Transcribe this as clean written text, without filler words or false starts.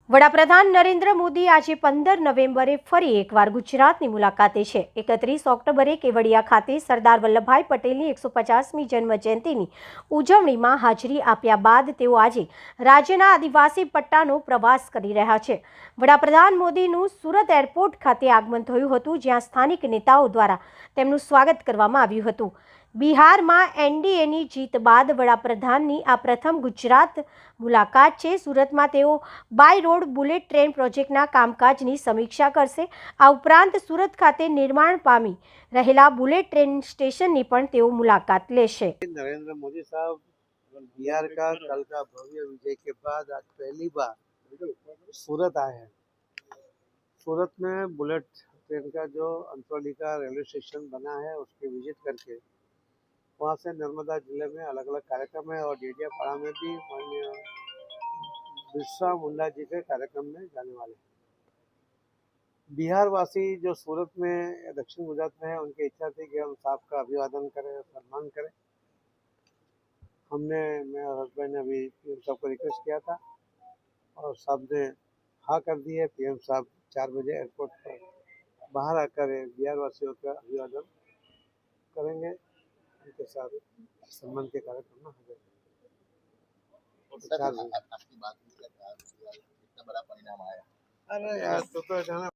વડાપ્રધાન નરેન્દ્ર મોદી આજે 15 નવેમ્બરે ફરી એકવાર ગુજરાતની મુલાકાતે છે। 31 ઓક્ટોબરે કેવડિયા ખાતે સરદાર વલ્લભભાઈ પટેલની 150મી જન્મજયંતિની ઉજવણીમાં હાજરી આપ્યા બાદ તેઓ આજે રાજ્યના આદિવાસી પટ્ટાનો પ્રવાસ કરી રહ્યા છે। વડાપ્રધાન મોદીનું સુરત એરપોર્ટ ખાતે આગમન થયું હતું, જ્યાં સ્થાનિક નેતાઓ દ્વારા તેમનું સ્વાગત કરવામાં આવ્યું હતું। બિહારમાં એનડીએની જીત બાદ વડાપ્રધાનની આ પ્રથમ ગુજરાત મુલાકાત છે। સુરતમાં તેઓ બાય રોડ બુલેટ ટ્રેન પ્રોજેક્ટના કામકાજની સમીક્ષા કરશે। આ ઉપરાંત સુરત ખાતે निर्माण पामी रहेला बुलेट ट्रेन स्टेशन ની પણ તેઓ મુલાકાત લેશે। नरेंद्र मोदी साहब बिहार का कल का भव्य विजय के बाद आज पहली बार सूरत आए हैं। सूरत में बुलेट ट्रेन का जो अंतरौली का रेलवे स्टेशन बना है उसकी विजिट करके वहाँ से नर्मदा जिले में अलग अलग कार्यक्रम है और डेडियापाड़ा में भी माननीय बिरसा मुंडा जी के कार्यक्रम में जाने वाले हैं। बिहार वासी जो सूरत में दक्षिण गुजरात में है, उनकी इच्छा थी कि हम साहब का अभिवादन करें, सम्मान करें। मैं और हस्बैंड ने अभी पीएम साहब को रिक्वेस्ट किया था और साहब ने हाँ कर दी है। पीएम साहब 4 बजे एयरपोर्ट पर बाहर आकर बिहार वासियों का अभिवादन करेंगे, उनके साथ सम्मान के कार्यक्रम में हाजिर। आपकी बात इतना बड़ा परिणाम आया। अरे यार तो जाना